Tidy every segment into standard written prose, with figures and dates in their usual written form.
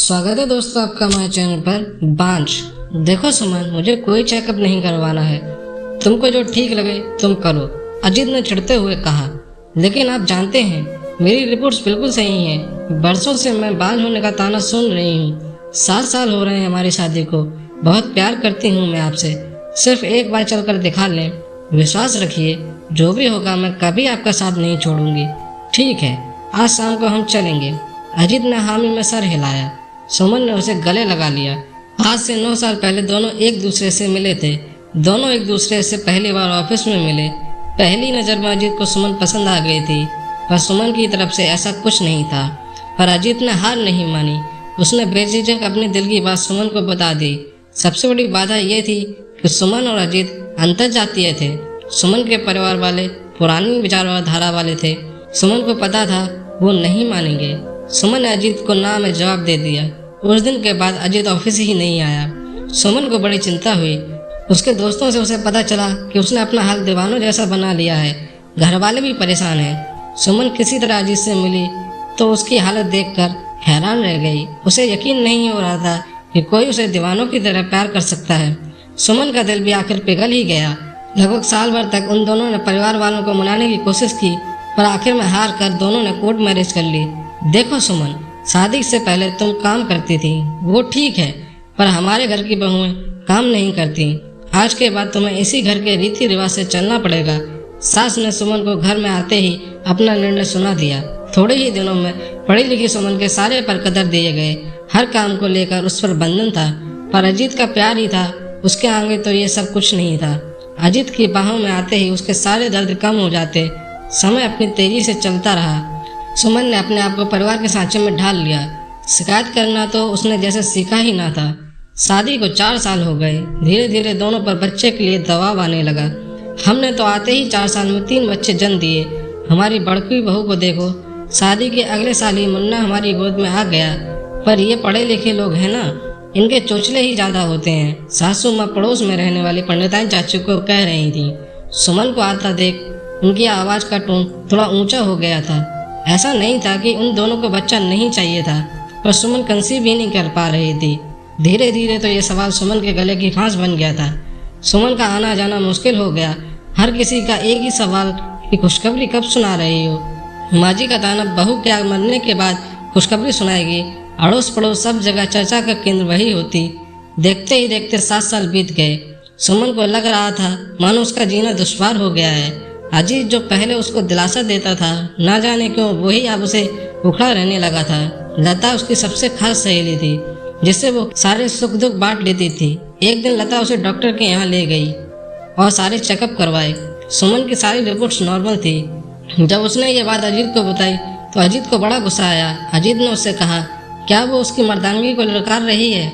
स्वागत है दोस्तों आपका हमारे चैनल पर। बांझ। देखो सुमन, मुझे कोई चेकअप नहीं करवाना है, तुमको जो ठीक लगे तुम करो, अजीत ने चिढ़ते हुए कहा। लेकिन आप जानते हैं मेरी रिपोर्ट्स बिल्कुल सही हैं। बरसों से मैं बांझ होने का ताना सुन रही हूँ। 7 साल हो रहे हैं हमारी शादी को। बहुत प्यार करती हूँ मैं आपसे, सिर्फ एक बार चल कर दिखा लें। विश्वास रखिए, जो भी होगा मैं कभी आपका साथ नहीं छोड़ूंगी। ठीक है, आज शाम को हम चलेंगे। अजीत ने हामी में सर हिलाया। सुमन ने उसे गले लगा लिया। आज से 9 साल पहले दोनों एक दूसरे से मिले थे। दोनों एक दूसरे से पहली बार ऑफिस में मिले। पहली नज़र में अजीत को सुमन पसंद आ गई थी, पर सुमन की तरफ से ऐसा कुछ नहीं था। पर अजीत ने हार नहीं मानी। उसने बेझिझक अपने दिल की बात सुमन को बता दी। सबसे बड़ी बाधा यह थी कि सुमन और अजीत अंतर्जातीय थे। सुमन के परिवार वाले पुरानी विचारधारा वाले थे। सुमन को पता था वो नहीं मानेंगे। सुमन ने अजीत को ना में जवाब दे दिया। उस दिन के बाद अजीत ऑफिस ही नहीं आया। सुमन को बड़ी चिंता हुई। उसके दोस्तों से उसे पता चला कि उसने अपना हाल दीवानों जैसा बना लिया है। घर वाले भी परेशान हैं। सुमन किसी तरह अजीत से मिली तो उसकी हालत देखकर हैरान रह गई। उसे यकीन नहीं हो रहा था कि कोई उसे दीवानों की तरह प्यार कर सकता है। सुमन का दिल भी आखिर पिघल ही गया। लगभग साल भर तक उन दोनों ने परिवार वालों को मनाने की कोशिश की, पर आखिर में हार कर दोनों ने कोर्ट मैरिज कर ली। देखो सुमन, शादी से पहले तुम काम करती थी, वो ठीक है, पर हमारे घर की बहुएं काम नहीं करती। आज के बाद तुम्हें इसी घर के रीति रिवाज से चलना पड़ेगा। सास ने सुमन को घर में आते ही अपना निर्णय सुना दिया। थोड़े ही दिनों में पढ़ी लिखी सुमन के सारे पर कदर दिए गए। हर काम को लेकर उस पर बंधन था, पर अजीत का प्यार ही था। उसके आगे तो ये सब कुछ नहीं था। अजीत की बाहों में आते ही उसके सारे दर्द कम हो जाते। समय अपनी तेजी से चलता रहा। सुमन ने अपने आप को परिवार के सांचे में ढाल लिया। शिकायत करना तो उसने जैसे सीखा ही ना था। शादी को 4 साल हो गए। धीरे धीरे दोनों पर बच्चे के लिए दबाव आने लगा। हमने तो आते ही 4 साल में 3 बच्चे जन्म दिए। हमारी बड़की बहू को देखो, शादी के अगले साल ही मुन्ना हमारी गोद में आ गया। पर ये पढ़े लिखे लोग हैं ना, इनके चोचले ही ज़्यादा होते हैं। सासू माँ पड़ोस में रहने वाली पंडिताई चाचू को कह रही थी। सुमन को आता देख उनकी आवाज़ का टोन थोड़ा ऊंचा हो गया था। ऐसा नहीं था कि उन दोनों को बच्चा नहीं चाहिए था, पर सुमन कंसीव भी नहीं कर पा रही थी। धीरे धीरे तो ये सवाल सुमन के गले की फांस बन गया था। सुमन का आना जाना मुश्किल हो गया। हर किसी का एक ही सवाल कि खुशखबरी कब सुना रही हो। माजी का ताना बहू के मरने के बाद खुशखबरी सुनाएगी। अड़ोस पड़ोस सब जगह चर्चा का केंद्र वही होती। देखते ही देखते 7 साल बीत गए। सुमन को लग रहा था मानो उसका जीना दुश्वार हो गया है। अजीत जो पहले उसको दिलासा देता था, ना जाने क्यों वही अब उसे उखड़ा रहने लगा था। लता उसकी सबसे खास सहेली थी, जिससे वो सारे सुख दुख बांट लेती थी। एक दिन लता उसे डॉक्टर के यहाँ ले गई और सारे चेकअप करवाए। सुमन की सारी रिपोर्ट्स नॉर्मल थी। जब उसने ये बात अजीत को बताई तो अजीत को बड़ा गुस्सा आया। अजीत ने उससे कहा, क्या वो उसकी मर्दानगी को ललकार रही है?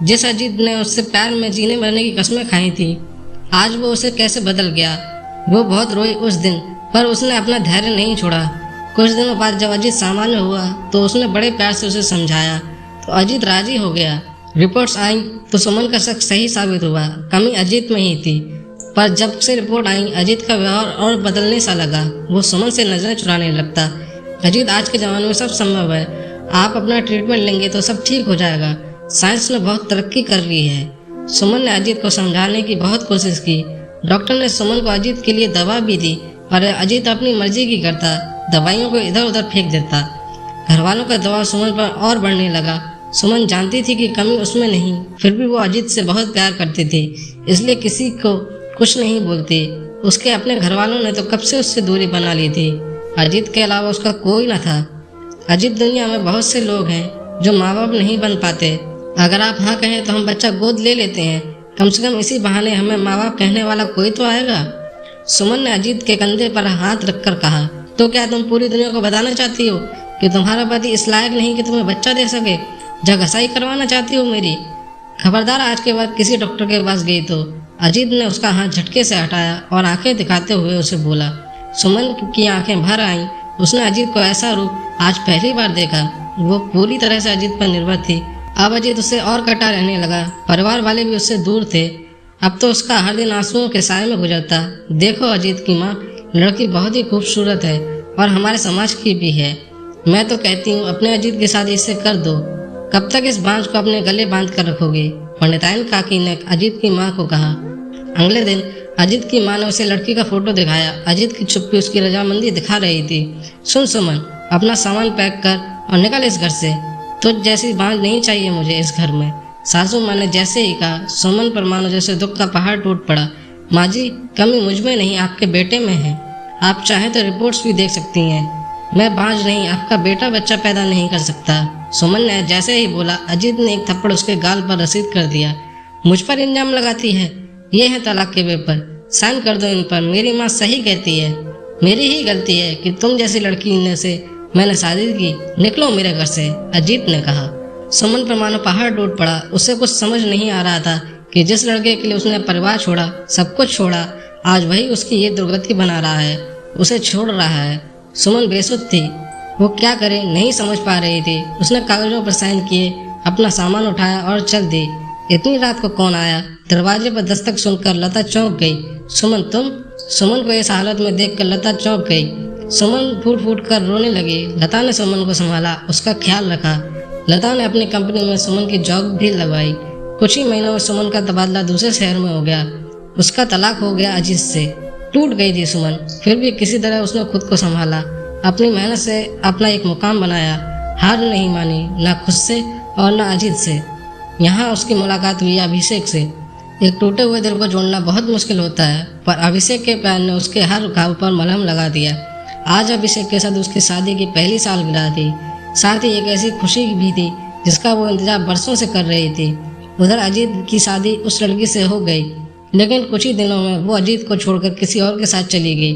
जिस अजीत ने उससे प्यार में जीने मरने की कस्में खाई थी, आज वो उसे कैसे बदल गया। वो बहुत रोई उस दिन, पर उसने अपना धैर्य नहीं छोड़ा। कुछ दिनों बाद जब अजीत सामान्य हुआ तो उसने बड़े प्यार से उसे समझाया, तो अजीत राजी हो गया। रिपोर्ट्स आई तो सुमन का शक सही साबित हुआ। कमी अजीत में ही थी, पर जब से रिपोर्ट आई अजीत का व्यवहार और बदलने सा लगा। वो सुमन से नजरें चुराने लगता। अजीत, आज के ज़माने में सब संभव है, आप अपना ट्रीटमेंट लेंगे तो सब ठीक हो जाएगा। साइंस ने बहुत तरक्की कर ली है। सुमन ने अजीत को समझाने की बहुत कोशिश की। डॉक्टर ने सुमन को अजीत के लिए दवा भी दी, पर अजीत अपनी मर्जी की करता, दवाइयों को इधर उधर फेंक देता। घर वालों का दबाव सुमन पर और बढ़ने लगा। सुमन जानती थी कि कमी उसमें नहीं, फिर भी वो अजीत से बहुत प्यार करती थी, इसलिए किसी को कुछ नहीं बोलती। उसके अपने घर वालों ने तो कब से उससे दूरी बना ली थी। अजीत के अलावा उसका कोई न था। अजीत, दुनिया में बहुत से लोग हैं जो माँ बाप नहीं बन पाते। अगर आप हाँ कहें तो हम बच्चा गोद ले लेते हैं। कम से कम इसी बहाने हमें माँ बाप कहने वाला कोई तो आएगा। सुमन ने अजीत के कंधे पर हाथ रखकर कहा, तो क्या तुम पूरी दुनिया को बताना चाहती हो कि तुम्हारा पति इस लायक नहीं कि तुम्हें बच्चा दे सके? घसाई करवाना चाहती हो मेरी? खबरदार, आज के बाद किसी डॉक्टर के पास गई तो। अजीत ने उसका हाथ झटके से हटाया और आंखें दिखाते हुए उसे बोला। सुमन की आंखें भर आईं। उसने अजीत को ऐसा रूप आज पहली बार देखा। वो पूरी तरह से अजीत पर निर्भर थी। अब अजीत उससे और कटा रहने लगा। परिवार वाले भी उससे दूर थे। अब तो उसका हर दिन आंसुओं के साए में गुजरता। देखो अजीत की माँ, लड़की बहुत ही खूबसूरत है और हमारे समाज की भी है। मैं तो कहती हूँ अपने अजीत की शादी इससे कर दो। कब तक इस बांझ को अपने गले बांध कर रखोगे? पंडिताइन काकी ने अजीत की माँ को कहा। अगले दिन अजीत की माँ ने उसे लड़की का फोटो दिखाया। अजीत की चुप्पी उसकी रजामंदी दिखा रही थी। सुन सुमन, अपना सामान पैक कर और निकल इस घर से। तुझ जैसी बांझ नहीं चाहिए मुझे इस घर में। सासू माँ ने जैसे ही कहा, सुमन पर मानो जैसे दुख का पहाड़ टूट पड़ा। माँ जी, कमी मुझ में नहीं आपके बेटे में है। आप चाहें तो रिपोर्ट्स भी देख सकती हैं। मैं बांझ नहीं, आपका बेटा बच्चा पैदा नहीं कर सकता। सुमन ने जैसे ही बोला, अजीत ने एक थप्पड़ उसके गाल पर रसीद कर दिया। मुझ पर इल्जाम लगाती है? ये है तलाक के पेपर, साइन कर दो इन पर। मेरी माँ सही कहती है, मेरी ही गलती है कि तुम जैसी लड़की ने से मैंने शादी की। निकलो मेरे घर से, अजीत ने कहा। सुमन पर मानो पहाड़ टूट पड़ा। उसे कुछ समझ नहीं आ रहा था कि जिस लड़के के लिए उसने परिवार छोड़ा, सब कुछ छोड़ा, आज वही उसकी ये दुर्गति बना रहा है, उसे छोड़ रहा है। सुमन बेसुध थी, वो क्या करे नहीं समझ पा रही थी। उसने कागजों पर साइन किए, अपना सामान उठाया और चल दी। इतनी रात को कौन आया? दरवाजे पर दस्तक सुनकर लता चौंक गई। सुमन तुम? सुमन को इस हालत में देखकर लता चौंक गई। सुमन फूट फूट कर रोने लगी। लता ने सुमन को संभाला, उसका ख्याल रखा। लता ने अपनी कंपनी में सुमन की जॉब भी लगवाई। कुछ ही महीनों में सुमन का तबादला दूसरे शहर में हो गया। उसका तलाक हो गया अजीत से। टूट गई थी सुमन, फिर भी किसी तरह उसने खुद को संभाला। अपनी मेहनत से अपना एक मुकाम बनाया। हार नहीं मानी, ना खुद से और ना अजीत से। यहाँ उसकी मुलाकात हुई अभिषेक से। एक टूटे हुए दिल को जोड़ना बहुत मुश्किल होता है, पर अभिषेक के प्यार ने उसके हर घाव पर मलहम लगा दिया। आज अभिषेक के साथ उसकी शादी की पहली सालगिरह थी। साथ ही एक ऐसी खुशी भी थी जिसका वो इंतजार बरसों से कर रही थी। उधर अजीत की शादी उस लड़की से हो गई, लेकिन कुछ ही दिनों में वो अजीत को छोड़कर किसी और के साथ चली गई।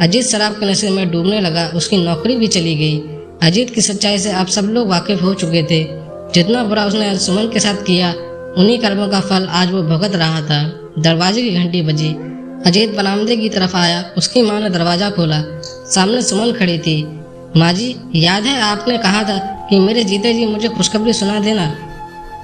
अजीत शराब के नशे में डूबने लगा, उसकी नौकरी भी चली गई। अजीत की सच्चाई से अब सब लोग वाकिफ हो चुके थे। जितना बुरा उसने सुमन के साथ किया, उन्हीं कर्मों का फल आज वो भुगत रहा था। दरवाजे की घंटी बजी। अजीत बरामदे की तरफ आया। उसकी माँ ने दरवाजा खोला। सामने सुमन खड़ी थी। माँ जी, याद है आपने कहा था कि मेरे जीते जी मुझे खुशखबरी सुना देना।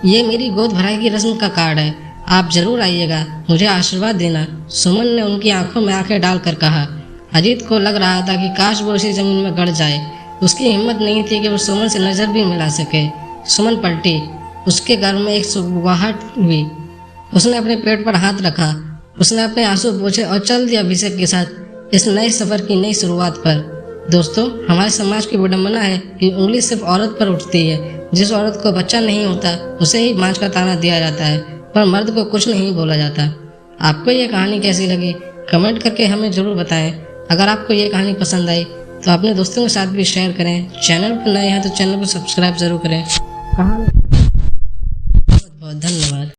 ये मेरी गोद भराई की रस्म का कार्ड है, आप जरूर आइएगा, मुझे आशीर्वाद देना। सुमन ने उनकी आंखों में आंखें डालकर कहा। अजीत को लग रहा था कि काश वो उसी जमीन में गड़ जाए। उसकी हिम्मत नहीं थी कि वो सुमन से नजर भी मिला सके। सुमन पलटी। उसके घर में एक सुगवाहट हुई। उसने अपने पेट पर हाथ रखा। उसने अपने आंसू पोंछे और चल दिया अभिषेक के साथ इस नए सफर की नई शुरुआत पर। दोस्तों, हमारे समाज की विडंबना है कि उंगली सिर्फ औरत पर उठती है। जिस औरत को बच्चा नहीं होता उसे ही बांझ का ताना दिया जाता है, पर मर्द को कुछ नहीं बोला जाता। आपको ये कहानी कैसी लगी कमेंट करके हमें ज़रूर बताएं। अगर आपको ये कहानी पसंद आई तो अपने दोस्तों के साथ भी शेयर करें। चैनल पर नए हैं तो चैनल को सब्सक्राइब जरूर करें। बहुत बहुत धन्यवाद।